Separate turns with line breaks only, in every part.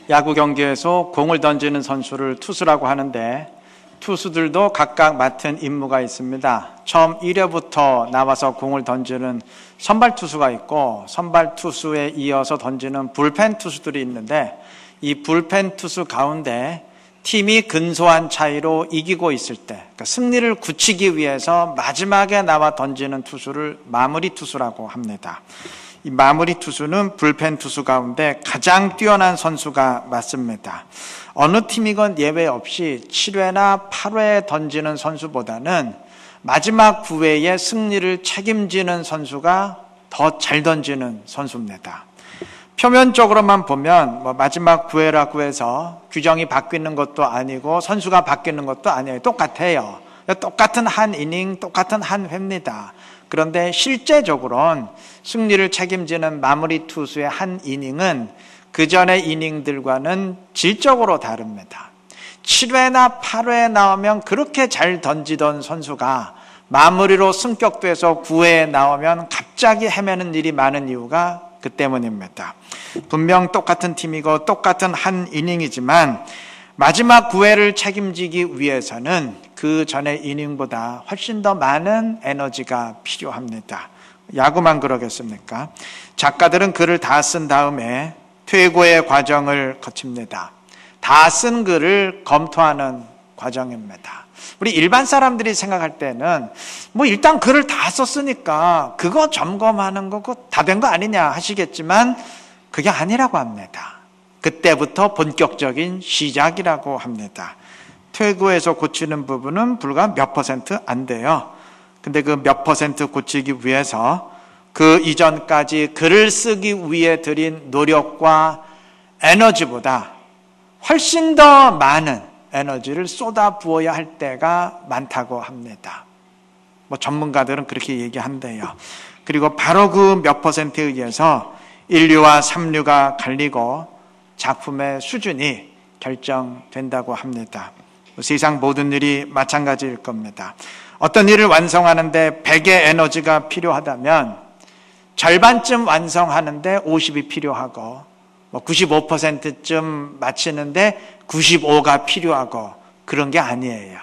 야구 경기에서 공을 던지는 선수를 투수라고 하는데 투수들도 각각 맡은 임무가 있습니다. 처음 1회부터 나와서 공을 던지는 선발 투수가 있고 선발 투수에 이어서 던지는 불펜 투수들이 있는데 이 불펜 투수 가운데 팀이 근소한 차이로 이기고 있을 때 그러니까 승리를 굳히기 위해서 마지막에 나와 던지는 투수를 마무리 투수라고 합니다. 이 마무리 투수는 불펜 투수 가운데 가장 뛰어난 선수가 맞습니다. 어느 팀이건 예외 없이 7회나 8회에 던지는 선수보다는 마지막 9회에 승리를 책임지는 선수가 더 잘 던지는 선수입니다. 표면적으로만 보면 마지막 9회라고 해서 규정이 바뀌는 것도 아니고 선수가 바뀌는 것도 아니에요. 똑같아요. 똑같은 한 이닝, 똑같은 한 회입니다. 그런데 실제적으로는 승리를 책임지는 마무리 투수의 한 이닝은 그 전의 이닝들과는 질적으로 다릅니다. 7회나 8회에 나오면 그렇게 잘 던지던 선수가 마무리로 승격돼서 9회에 나오면 갑자기 헤매는 일이 많은 이유가 그 때문입니다. 분명 똑같은 팀이고 똑같은 한 이닝이지만 마지막 9회를 책임지기 위해서는 그 전의 이닝보다 훨씬 더 많은 에너지가 필요합니다. 야구만 그러겠습니까? 작가들은 글을 다 쓴 다음에 퇴고의 과정을 거칩니다. 다 쓴 글을 검토하는 과정입니다. 우리 일반 사람들이 생각할 때는 일단 글을 다 썼으니까 그거 점검하는 거 그거 다 된 거 아니냐 하시겠지만 그게 아니라고 합니다. 그때부터 본격적인 시작이라고 합니다. 퇴고에서 고치는 부분은 불과 몇 퍼센트 안 돼요. 근데 그 몇 퍼센트 고치기 위해서 그 이전까지 글을 쓰기 위해 들인 노력과 에너지보다 훨씬 더 많은 에너지를 쏟아 부어야 할 때가 많다고 합니다. 전문가들은 그렇게 얘기한대요. 그리고 바로 그 몇 퍼센트에 의해서 1류와 3류가 갈리고 작품의 수준이 결정된다고 합니다. 세상 모든 일이 마찬가지일 겁니다. 어떤 일을 완성하는데 100의 에너지가 필요하다면 절반쯤 완성하는데 50이 필요하고 95%쯤 마치는데 95가 필요하고 그런 게 아니에요.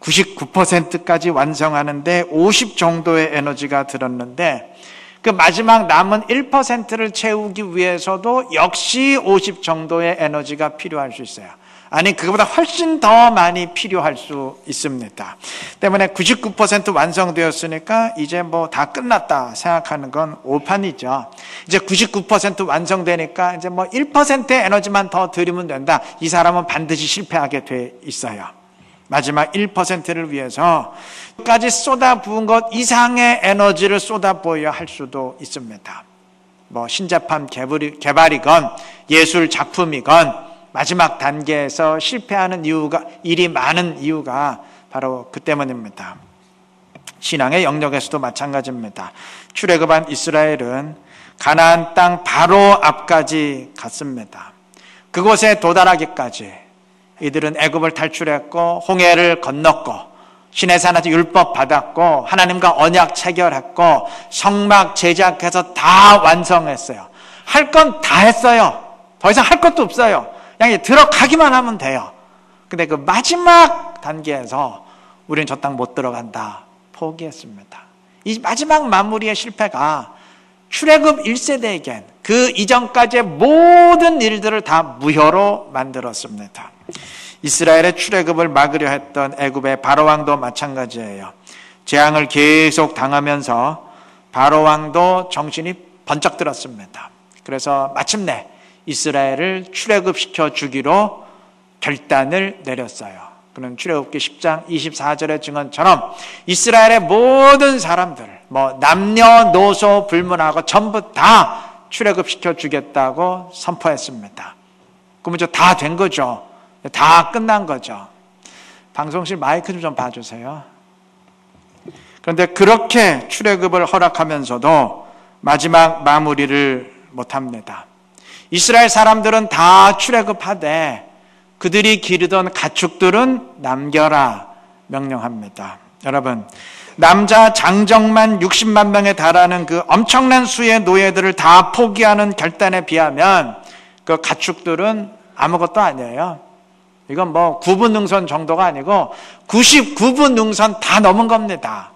99%까지 완성하는데 50 정도의 에너지가 들었는데 그 마지막 남은 1%를 채우기 위해서도 역시 50 정도의 에너지가 필요할 수 있어요. 아니 그거보다 훨씬 더 많이 필요할 수 있습니다. 때문에 99% 완성되었으니까 이제 다 끝났다 생각하는 건 오판이죠. 이제 99% 완성되니까 이제 1%의 에너지만 더 들이면 된다. 이 사람은 반드시 실패하게 돼 있어요. 마지막 1%를 위해서 끝까지 쏟아부은 것 이상의 에너지를 쏟아부어야 할 수도 있습니다. 신제품 개발이건 예술 작품이건 마지막 단계에서 실패하는 일이 많은 이유가 바로 그 때문입니다. 신앙의 영역에서도 마찬가지입니다. 출애굽한 이스라엘은 가나안 땅 바로 앞까지 갔습니다. 그곳에 도달하기까지 이들은 애굽을 탈출했고 홍해를 건넜고 시내산에서 율법 받았고 하나님과 언약 체결했고 성막 제작해서 다 완성했어요. 할 건 다 했어요. 더 이상 할 것도 없어요. 그냥 들어가기만 하면 돼요. 근데 그 마지막 단계에서 우리는 저 땅 못 들어간다 포기했습니다. 이 마지막 마무리의 실패가 출애굽 1세대에겐 그 이전까지의 모든 일들을 다 무효로 만들었습니다. 이스라엘의 출애굽을 막으려 했던 애굽의 바로왕도 마찬가지예요. 재앙을 계속 당하면서 바로왕도 정신이 번쩍 들었습니다. 그래서 마침내 이스라엘을 출애굽시켜 주기로 결단을 내렸어요. 그는 출애굽기 10장 24절의 증언처럼 이스라엘의 모든 사람들 남녀노소 불문하고 전부 다 출애굽시켜 주겠다고 선포했습니다. 그러면 다 된 거죠. 다 끝난 거죠. 방송실 마이크 좀 봐주세요. 그런데 그렇게 출애굽을 허락하면서도 마지막 마무리를 못합니다. 이스라엘 사람들은 다 출애굽하되 그들이 기르던 가축들은 남겨라 명령합니다. 여러분, 남자 장정만 60만 명에 달하는 그 엄청난 수의 노예들을 다 포기하는 결단에 비하면 그 가축들은 아무것도 아니에요. 이건 뭐 9분 능선 정도가 아니고 99분 능선 다 넘은 겁니다.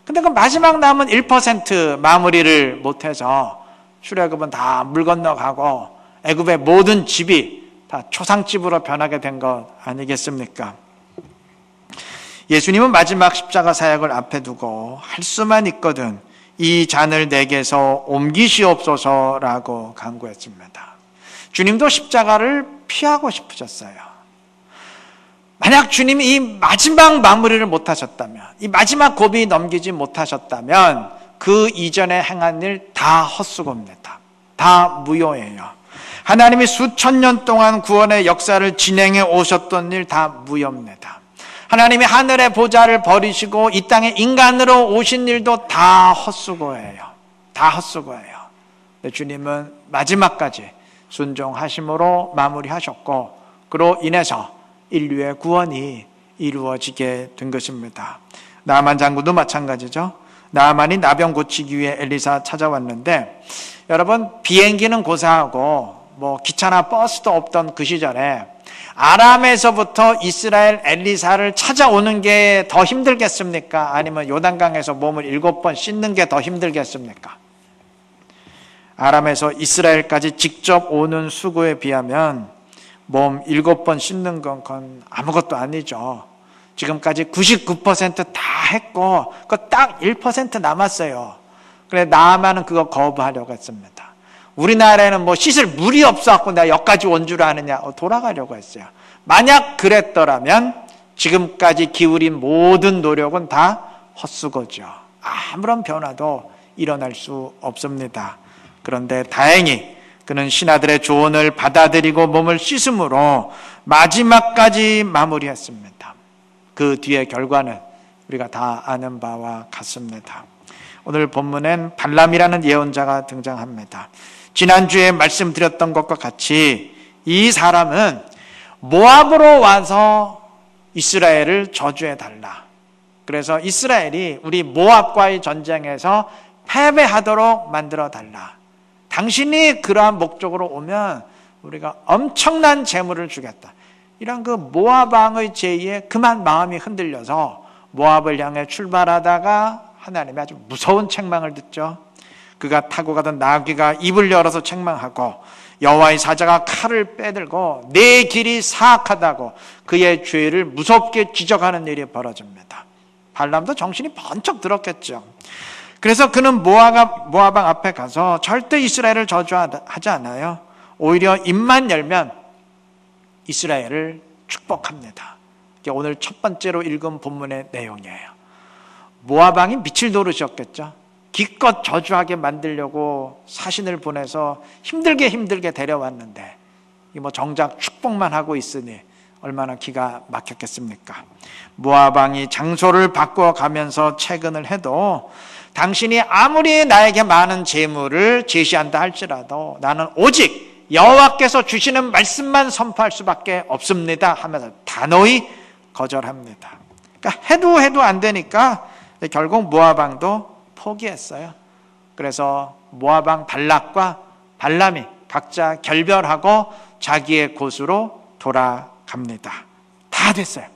근데 그 마지막 남은 1% 마무리를 못해서 출애굽은 다 물 건너가고 애굽의 모든 집이 다 초상집으로 변하게 된 것 아니겠습니까? 예수님은 마지막 십자가 사역을 앞에 두고 할 수만 있거든 이 잔을 내게서 옮기시옵소서라고 간구했습니다. 주님도 십자가를 피하고 싶으셨어요. 만약 주님이 이 마지막 마무리를 못하셨다면, 이 마지막 고비 넘기지 못하셨다면 그 이전에 행한 일 다 헛수고입니다. 다 무효예요. 하나님이 수천 년 동안 구원의 역사를 진행해 오셨던 일 다 무효입니다. 하나님이 하늘의 보좌를 버리시고 이 땅에 인간으로 오신 일도 다 헛수고예요. 다 헛수고예요. 주님은 마지막까지 순종하심으로 마무리하셨고 그로 인해서 인류의 구원이 이루어지게 된 것입니다. 나아만 장군도 마찬가지죠. 나아만이 나병 고치기 위해 엘리사 찾아왔는데 여러분 비행기는 고사하고 뭐 기차나 버스도 없던 그 시절에 아람에서부터 이스라엘 엘리사를 찾아오는 게 더 힘들겠습니까? 아니면 요단강에서 몸을 7번 씻는 게 더 힘들겠습니까? 아람에서 이스라엘까지 직접 오는 수고에 비하면 몸 7번 씻는 건 그건 아무것도 아니죠. 지금까지 99% 다 했고 그 딱 1% 남았어요. 그래 나아만은 그거 거부하려고 했습니다. 우리나라에는 뭐 씻을 물이 없어갖고 내가 여기까지 온 줄 아느냐 돌아가려고 했어요. 만약 그랬더라면 지금까지 기울인 모든 노력은 다 헛수고죠. 아무런 변화도 일어날 수 없습니다. 그런데 다행히 그는 신하들의 조언을 받아들이고 몸을 씻음으로 마지막까지 마무리했습니다. 그 뒤의 결과는 우리가 다 아는 바와 같습니다. 오늘 본문엔 발람이라는 예언자가 등장합니다. 지난주에 말씀드렸던 것과 같이 이 사람은 모압으로 와서 이스라엘을 저주해달라. 그래서 이스라엘이 우리 모압과의 전쟁에서 패배하도록 만들어달라. 당신이 그러한 목적으로 오면 우리가 엄청난 재물을 주겠다. 이런 그 모압 왕의 제의에 그만 마음이 흔들려서 모압을 향해 출발하다가 하나님이 아주 무서운 책망을 듣죠. 그가 타고 가던 나귀가 입을 열어서 책망하고 여호와의 사자가 칼을 빼들고 내 길이 사악하다고 그의 죄를 무섭게 지적하는 일이 벌어집니다. 발람도 정신이 번쩍 들었겠죠. 그래서 그는 모압 왕 앞에 가서 절대 이스라엘을 저주하지 않아요. 오히려 입만 열면 이스라엘을 축복합니다. 이게 오늘 첫 번째로 읽은 본문의 내용이에요. 모압 왕이 미칠 노릇이었겠죠. 기껏 저주하게 만들려고 사신을 보내서 힘들게 데려왔는데 뭐 정작 축복만 하고 있으니 얼마나 기가 막혔겠습니까? 모압 왕이 장소를 바꿔 가면서 채근을 해도 당신이 아무리 나에게 많은 재물을 제시한다 할지라도 나는 오직 여호와께서 주시는 말씀만 선포할 수밖에 없습니다 하면서 단호히 거절합니다. 그러니까 해도 안 되니까 결국 모압 왕도 포기했어요. 그래서 모압 왕 발락과 발람이 각자 결별하고 자기의 곳으로 돌아갑니다. 다 됐어요.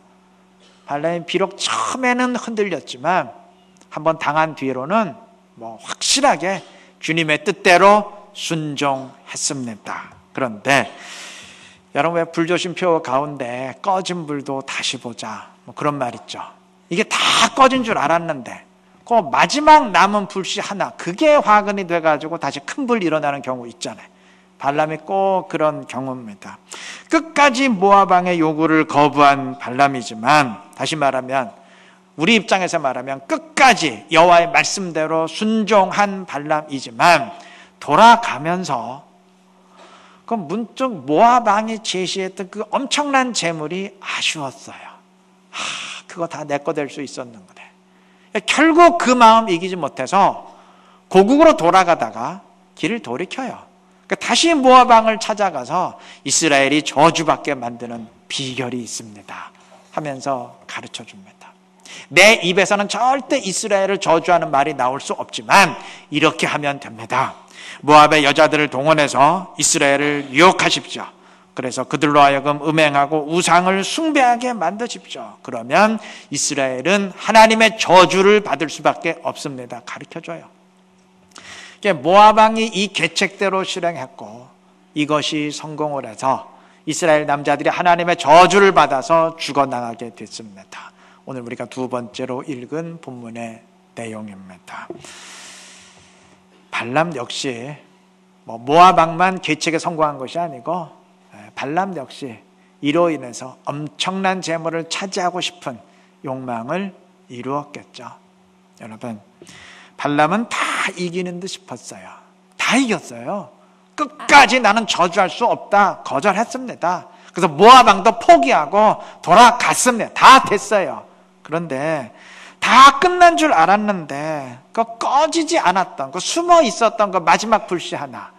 발람이 비록 처음에는 흔들렸지만 한번 당한 뒤로는 뭐 확실하게 주님의 뜻대로 순종했습니다. 그런데 여러분 왜 불조심표 가운데 꺼진 불도 다시 보자 뭐 그런 말 있죠. 이게 다 꺼진 줄 알았는데 그 마지막 남은 불씨 하나 그게 화근이 돼가지고 다시 큰 불 일어나는 경우 있잖아요. 발람이 꼭 그런 경우입니다. 끝까지 모압 왕의 요구를 거부한 발람이지만 다시 말하면 우리 입장에서 말하면 끝까지 여호와의 말씀대로 순종한 발람이지만 돌아가면서 그 문득 모압 왕이 제시했던 그 엄청난 재물이 아쉬웠어요. 그거 다 내 거 될 수 있었는데 결국 그 마음 이기지 못해서 고국으로 돌아가다가 길을 돌이켜요. 다시 모압 왕을 찾아가서 이스라엘이 저주받게 만드는 비결이 있습니다 하면서 가르쳐 줍니다. 내 입에서는 절대 이스라엘을 저주하는 말이 나올 수 없지만 이렇게 하면 됩니다. 모압의 여자들을 동원해서 이스라엘을 유혹하십시오. 그래서 그들로 하여금 음행하고 우상을 숭배하게 만드십시오. 그러면 이스라엘은 하나님의 저주를 받을 수밖에 없습니다. 가르쳐줘요. 모압 왕이 이 계책대로 실행했고 이것이 성공을 해서 이스라엘 남자들이 하나님의 저주를 받아서 죽어나가게 됐습니다. 오늘 우리가 두 번째로 읽은 본문의 내용입니다. 발람 역시 모압 왕만 계책에 성공한 것이 아니고 발람 역시 이로 인해서 엄청난 재물을 차지하고 싶은 욕망을 이루었겠죠. 여러분, 발람은 다 이기는 듯 싶었어요. 다 이겼어요. 끝까지 나는 저주할 수 없다 거절했습니다. 그래서 모압 왕도 포기하고 돌아갔습니다. 다 됐어요. 그런데 다 끝난 줄 알았는데 그 꺼지지 않았던 그 숨어 있었던 그 마지막 불씨 하나,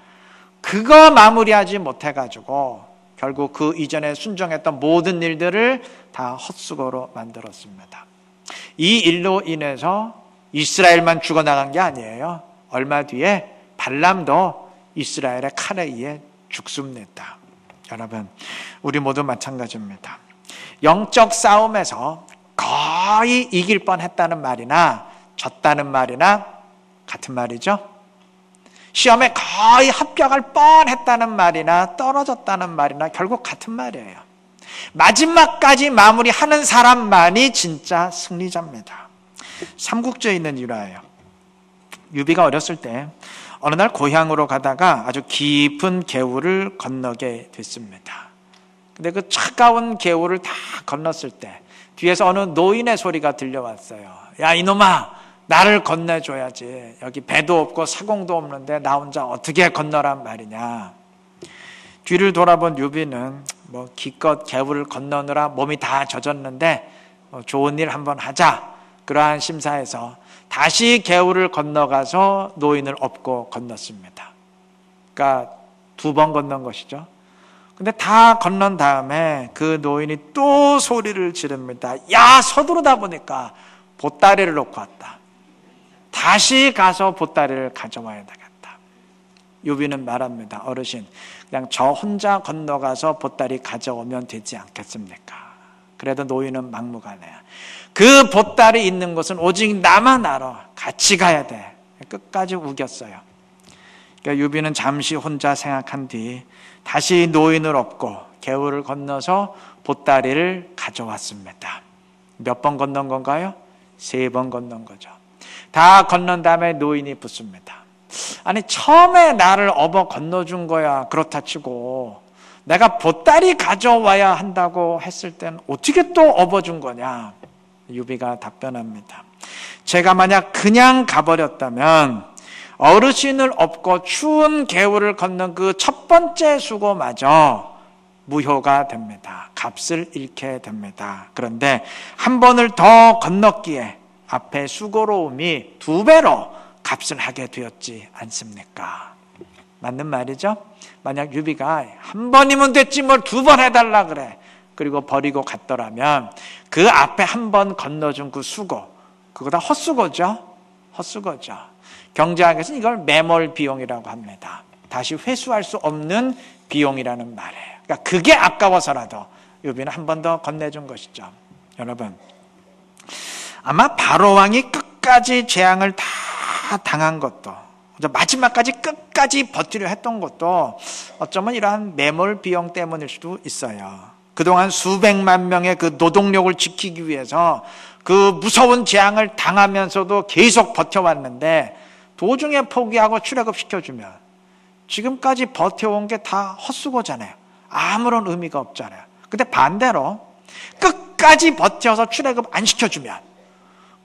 그거 마무리하지 못해가지고 결국 그 이전에 순종했던 모든 일들을 다 헛수고로 만들었습니다. 이 일로 인해서 이스라엘만 죽어나간 게 아니에요. 얼마 뒤에 발람도 이스라엘의 칼에 의해 죽습니다. 여러분, 우리 모두 마찬가지입니다. 영적 싸움에서 거의 이길 뻔했다는 말이나 졌다는 말이나 같은 말이죠. 시험에 거의 합격할 뻔했다는 말이나 떨어졌다는 말이나 결국 같은 말이에요. 마지막까지 마무리하는 사람만이 진짜 승리자입니다. 삼국지에 있는 일화예요. 유비가 어렸을 때 어느 날 고향으로 가다가 아주 깊은 개울을 건너게 됐습니다. 근데 그 차가운 개울을 다 건넜을 때 뒤에서 어느 노인의 소리가 들려왔어요. 야, 이놈아, 나를 건네줘야지. 여기 배도 없고 사공도 없는데 나 혼자 어떻게 건너란 말이냐. 뒤를 돌아본 유비는 기껏 개울을 건너느라 몸이 다 젖었는데 좋은 일 한번 하자. 그러한 심사에서 다시 개울을 건너가서 노인을 업고 건넜습니다. 그러니까 2번 건넌 것이죠. 근데 다 건넌 다음에 그 노인이 또 소리를 지릅니다. 야, 서두르다 보니까 보따리를 놓고 왔다. 다시 가서 보따리를 가져와야 되겠다. 유비는 말합니다. 어르신, 그냥 저 혼자 건너가서 보따리 가져오면 되지 않겠습니까? 그래도 노인은 막무가내야. 그 보따리 있는 곳은 오직 나만 알아. 같이 가야 돼. 끝까지 우겼어요. 그러니까 유비는 잠시 혼자 생각한 뒤 다시 노인을 업고 개울을 건너서 보따리를 가져왔습니다. 몇 번 건넌 건가요? 3번 건넌 거죠. 다 건넌 다음에 노인이 붙습니다. 아니, 처음에 나를 업어 건너준 거야 그렇다 치고 내가 보따리 가져와야 한다고 했을 땐 어떻게 또 업어준 거냐. 유비가 답변합니다. 제가 만약 그냥 가버렸다면 어르신을 업고 추운 개울을 건넌 그 첫 번째 수고마저 무효가 됩니다. 값을 잃게 됩니다. 그런데 한 번을 더 건넜기에 앞에 수고로움이 2배로 값을 하게 되었지 않습니까? 맞는 말이죠? 만약 유비가 한 번이면 됐지 뭘 2번 해달라 그래. 그리고 버리고 갔더라면 그 앞에 한 번 건너준 그 수고, 그거 다 헛수고죠? 헛수고죠. 경제학에서는 이걸 매몰 비용이라고 합니다. 다시 회수할 수 없는 비용이라는 말이에요. 그러니까 그게 아까워서라도 유비는 한 번 더 건네준 것이죠. 여러분, 아마 바로왕이 끝까지 재앙을 다 당한 것도, 마지막까지 끝까지 버티려 했던 것도 어쩌면 이러한 매몰 비용 때문일 수도 있어요. 그동안 수백만 명의 그 노동력을 지키기 위해서 그 무서운 재앙을 당하면서도 계속 버텨왔는데 도중에 포기하고 출애굽시켜주면 지금까지 버텨온 게 다 헛수고잖아요. 아무런 의미가 없잖아요. 근데 반대로 끝까지 버텨서 출애굽 안 시켜주면,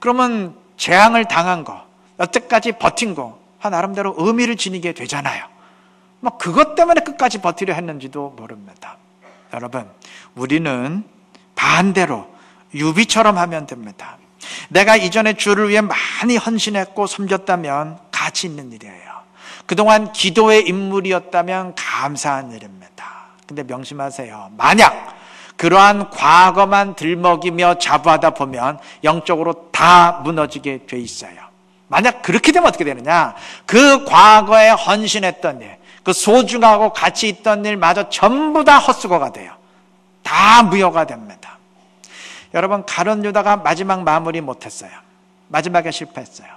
그러면 재앙을 당한 거, 여태까지 버틴 거 나름대로 의미를 지니게 되잖아요. 그것 때문에 끝까지 버티려 했는지도 모릅니다. 여러분, 우리는 반대로 유비처럼 하면 됩니다. 내가 이전에 주를 위해 많이 헌신했고 섬겼다면 가치 있는 일이에요. 그동안 기도의 인물이었다면 감사한 일입니다. 근데 명심하세요. 만약 그러한 과거만 들먹이며 자부하다 보면 영적으로 다 무너지게 돼 있어요. 만약 그렇게 되면 어떻게 되느냐? 그 과거에 헌신했던 일, 그 소중하고 가치 있던 일마저 전부 다 헛수고가 돼요. 다 무효가 됩니다. 여러분, 가룟 유다가 마지막 마무리 못했어요. 마지막에 실패했어요.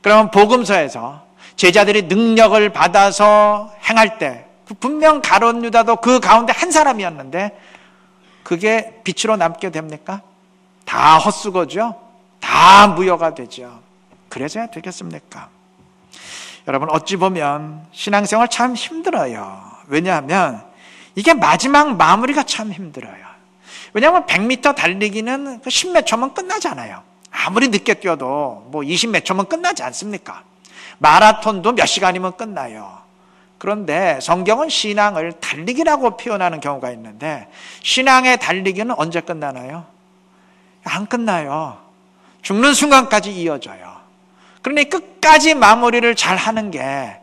그러면 복음서에서 제자들이 능력을 받아서 행할 때 분명 가룟 유다도 그 가운데 한 사람이었는데 그게 빛으로 남게 됩니까? 다 헛수고죠. 다 무효가 되죠. 그래서야 되겠습니까? 여러분, 어찌 보면 신앙생활 참 힘들어요. 왜냐하면 이게 마지막 마무리가 참 힘들어요. 왜냐하면 100m 달리기는 10몇 초면 끝나잖아요. 아무리 늦게 뛰어도 뭐 20몇 초면 끝나지 않습니까? 마라톤도 몇 시간이면 끝나요. 그런데 성경은 신앙을 달리기라고 표현하는 경우가 있는데 신앙의 달리기는 언제 끝나나요? 안 끝나요. 죽는 순간까지 이어져요. 그러니 끝까지 마무리를 잘 하는 게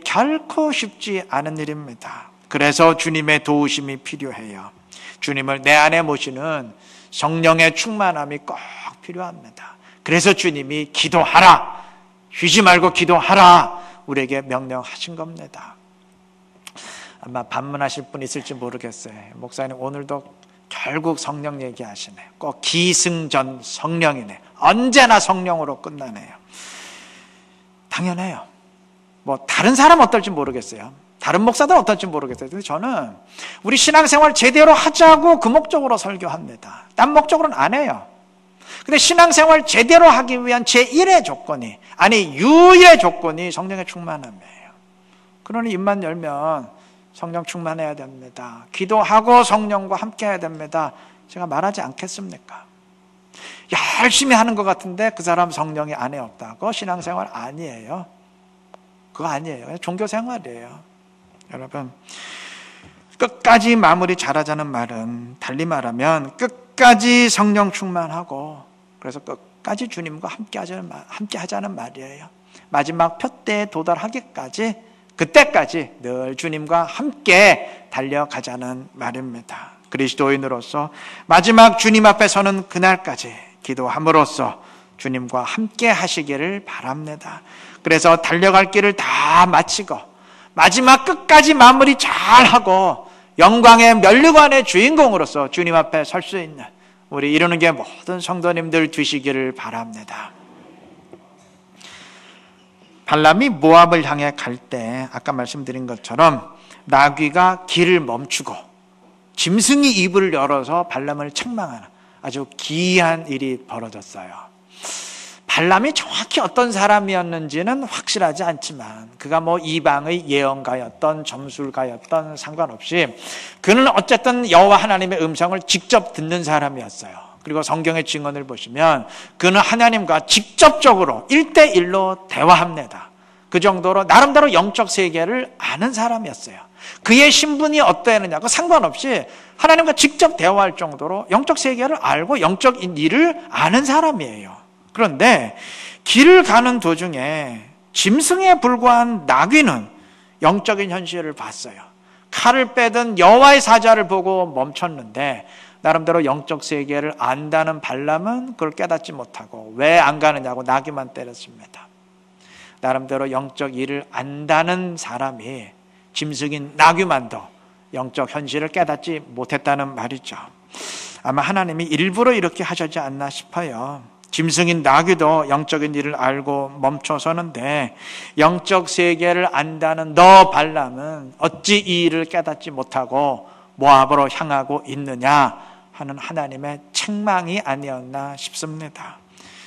결코 쉽지 않은 일입니다. 그래서 주님의 도우심이 필요해요. 주님을 내 안에 모시는 성령의 충만함이 꼭 필요합니다. 그래서 주님이 기도하라, 쉬지 말고 기도하라 우리에게 명령하신 겁니다. 아마 반문하실 분 있을지 모르겠어요. 목사님 오늘도 결국 성령 얘기하시네. 꼭 기승전 성령이네. 언제나 성령으로 끝나네요. 당연해요. 뭐 다른 사람 어떨지 모르겠어요. 다른 목사들 어떨지 모르겠어요. 근데 저는 우리 신앙생활 제대로 하자고 그 목적으로 설교합니다. 딴 목적으로는 안 해요. 근데 신앙생활 제대로 하기 위한 제1의 조건이, 아니 유일의 조건이 성령의 충만함이에요. 그러니 입만 열면 성령 충만해야 됩니다. 기도하고 성령과 함께 해야 됩니다. 제가 말하지 않겠습니까? 열심히 하는 것 같은데 그 사람 성령이 안에 없다고 신앙생활 아니에요. 그거 아니에요. 종교생활이에요. 여러분, 끝까지 마무리 잘하자는 말은 달리 말하면 끝까지 성령 충만하고 그래서 끝까지 주님과 함께 하자는 말이에요. 마지막 표대에 도달하기까지, 그때까지 늘 주님과 함께 달려가자는 말입니다. 그리스도인으로서 마지막 주님 앞에 서는 그날까지 기도함으로써 주님과 함께 하시기를 바랍니다. 그래서 달려갈 길을 다 마치고 마지막 끝까지 마무리 잘하고 영광의 면류관의 주인공으로서 주님 앞에 설 수 있는 우리 이루는 게 모든 성도님들 되시기를 바랍니다. 발람이 모압을 향해 갈 때 아까 말씀드린 것처럼 나귀가 길을 멈추고 짐승이 입을 열어서 발람을 책망하는 아주 기이한 일이 벌어졌어요. 발람이 정확히 어떤 사람이었는지는 확실하지 않지만 그가 뭐 이방의 예언가였던 점술가였던 상관없이 그는 어쨌든 여호와 하나님의 음성을 직접 듣는 사람이었어요. 그리고 성경의 증언을 보시면 그는 하나님과 직접적으로 1대1로 대화합니다. 그 정도로 나름대로 영적 세계를 아는 사람이었어요. 그의 신분이 어떠했느냐고 상관없이 하나님과 직접 대화할 정도로 영적 세계를 알고 영적인 일을 아는 사람이에요. 그런데 길을 가는 도중에 짐승에 불과한 나귀는 영적인 현실을 봤어요. 칼을 빼든 여호와의 사자를 보고 멈췄는데 나름대로 영적 세계를 안다는 발람은 그걸 깨닫지 못하고 왜 안 가느냐고 나귀만 때렸습니다. 나름대로 영적 일을 안다는 사람이 짐승인 나귀만도 영적 현실을 깨닫지 못했다는 말이죠. 아마 하나님이 일부러 이렇게 하셨지 않나 싶어요. 짐승인 나귀도 영적인 일을 알고 멈춰서는데 영적 세계를 안다는 너 발람은 어찌 이 일을 깨닫지 못하고 모압으로 향하고 있느냐 하는 하나님의 책망이 아니었나 싶습니다.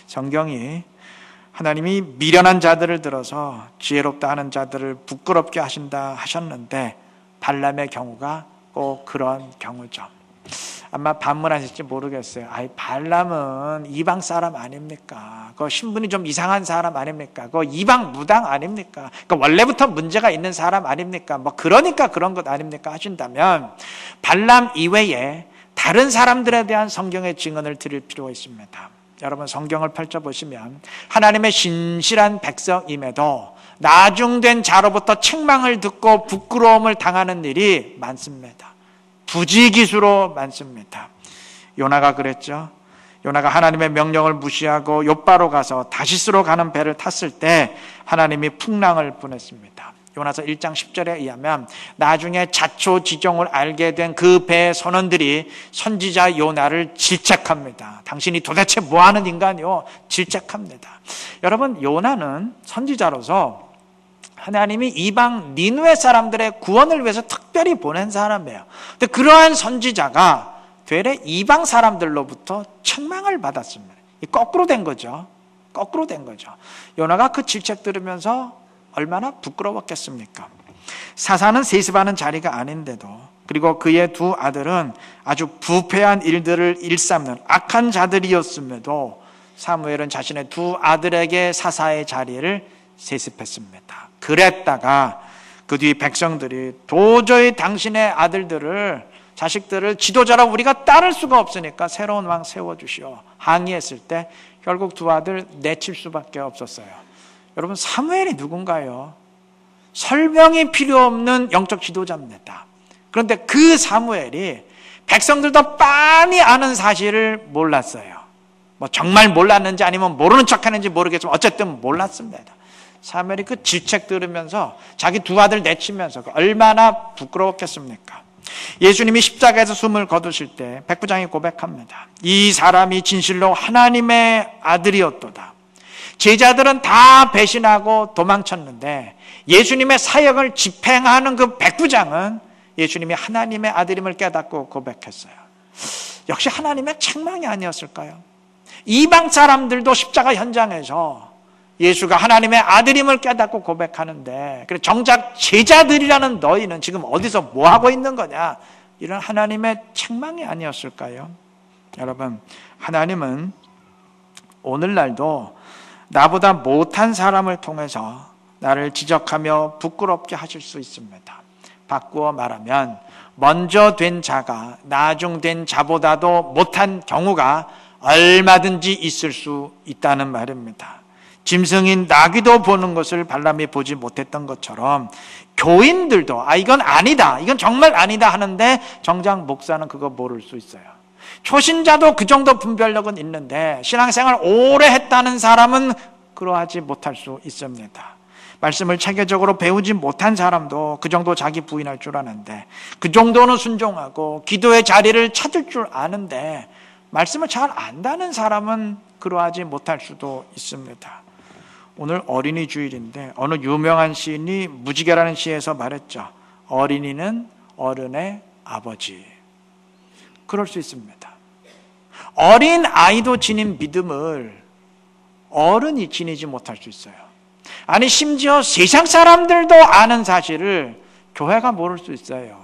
성경이 하나님이 미련한 자들을 들어서 지혜롭다 하는 자들을 부끄럽게 하신다 하셨는데 발람의 경우가 꼭 그런 경우죠. 아마 반문하실지 모르겠어요. 발람은 이방 사람 아닙니까? 그 신분이 좀 이상한 사람 아닙니까? 그 이방 무당 아닙니까? 그 원래부터 문제가 있는 사람 아닙니까? 뭐 그러니까 그런 것 아닙니까? 하신다면 발람 이외에 다른 사람들에 대한 성경의 증언을 드릴 필요가 있습니다. 여러분 성경을 펼쳐보시면 하나님의 신실한 백성임에도 나중된 자로부터 책망을 듣고 부끄러움을 당하는 일이 많습니다. 부지기수로 많습니다. 요나가 그랬죠. 요나가 하나님의 명령을 무시하고 욥바로 가서 다시스로 가는 배를 탔을 때 하나님이 풍랑을 보냈습니다. 요나서 1장 10절에 의하면 나중에 자초지종을 알게 된 그 배의 선원들이 선지자 요나를 질책합니다. 당신이 도대체 뭐하는 인간이요? 질책합니다. 여러분, 요나는 선지자로서 하나님이 이방 니느웨 사람들의 구원을 위해서 특별히 보낸 사람이에요. 근데 그러한 선지자가 되레 이방 사람들로부터 책망을 받았습니다. 거꾸로 된 거죠. 거꾸로 된 거죠. 요나가 그 질책 들으면서 얼마나 부끄러웠겠습니까? 사사는 세습하는 자리가 아닌데도, 그리고 그의 두 아들은 아주 부패한 일들을 일삼는 악한 자들이었음에도 사무엘은 자신의 두 아들에게 사사의 자리를 세습했습니다. 그랬다가 그 뒤 백성들이 도저히 당신의 아들들을, 자식들을 지도자로 우리가 따를 수가 없으니까 새로운 왕 세워주시오 항의했을 때 결국 두 아들 내칠 수밖에 없었어요. 여러분, 사무엘이 누군가요? 설명이 필요 없는 영적 지도자입니다. 그런데 그 사무엘이 백성들도 빤히 아는 사실을 몰랐어요. 뭐 정말 몰랐는지 아니면 모르는 척하는지 모르겠지만 어쨌든 몰랐습니다. 사무엘이 그 질책 들으면서 자기 두 아들 내치면서 얼마나 부끄러웠겠습니까? 예수님이 십자가에서 숨을 거두실 때 백부장이 고백합니다. 이 사람이 진실로 하나님의 아들이었도다. 제자들은 다 배신하고 도망쳤는데 예수님의 사역을 집행하는 그 백부장은 예수님이 하나님의 아들임을 깨닫고 고백했어요. 역시 하나님의 책망이 아니었을까요? 이방 사람들도 십자가 현장에서 예수가 하나님의 아들임을 깨닫고 고백하는데, 그래 정작 제자들이라는 너희는 지금 어디서 뭐 하고 있는 거냐? 이런 하나님의 책망이 아니었을까요? 여러분, 하나님은 오늘날도 나보다 못한 사람을 통해서 나를 지적하며 부끄럽게 하실 수 있습니다. 바꾸어 말하면 먼저 된 자가 나중된 자보다도 못한 경우가 얼마든지 있을 수 있다는 말입니다. 짐승인 나귀도 보는 것을 발람이 보지 못했던 것처럼 교인들도 이건 아니다, 이건 정말 아니다 하는데 정작 목사는 그거 모를 수 있어요. 초신자도 그 정도 분별력은 있는데 신앙생활 오래 했다는 사람은 그러하지 못할 수 있습니다. 말씀을 체계적으로 배우지 못한 사람도 그 정도 자기 부인할 줄 아는데, 그 정도는 순종하고 기도의 자리를 찾을 줄 아는데 말씀을 잘 안다는 사람은 그러하지 못할 수도 있습니다. 오늘 어린이 주일인데 어느 유명한 시인이 무지개라는 시에서 말했죠. 어린이는 어른의 아버지. 그럴 수 있습니다. 어린 아이도 지닌 믿음을 어른이 지니지 못할 수 있어요. 아니, 심지어 세상 사람들도 아는 사실을 교회가 모를 수 있어요.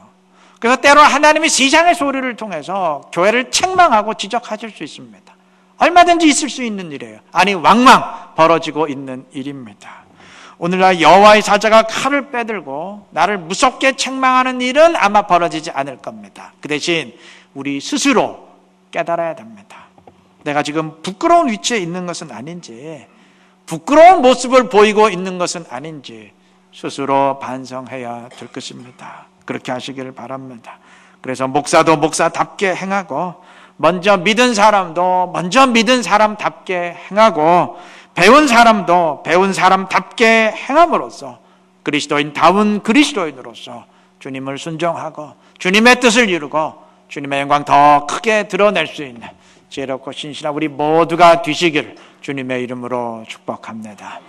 그래서 때로는 하나님이 세상의 소리를 통해서 교회를 책망하고 지적하실 수 있습니다. 얼마든지 있을 수 있는 일이에요. 아니, 왕왕 벌어지고 있는 일입니다. 오늘날 여호와의 사자가 칼을 빼들고 나를 무섭게 책망하는 일은 아마 벌어지지 않을 겁니다. 그 대신 우리 스스로 깨달아야 됩니다. 내가 지금 부끄러운 위치에 있는 것은 아닌지, 부끄러운 모습을 보이고 있는 것은 아닌지 스스로 반성해야 될 것입니다. 그렇게 하시기를 바랍니다. 그래서 목사도 목사답게 행하고, 먼저 믿은 사람도 먼저 믿은 사람답게 행하고, 배운 사람도 배운 사람답게 행함으로써 그리스도인다운 그리스도인으로서 주님을 순종하고 주님의 뜻을 이루고 주님의 영광 더 크게 드러낼 수 있는 지혜롭고 신실한 우리 모두가 되시기를 주님의 이름으로 축복합니다.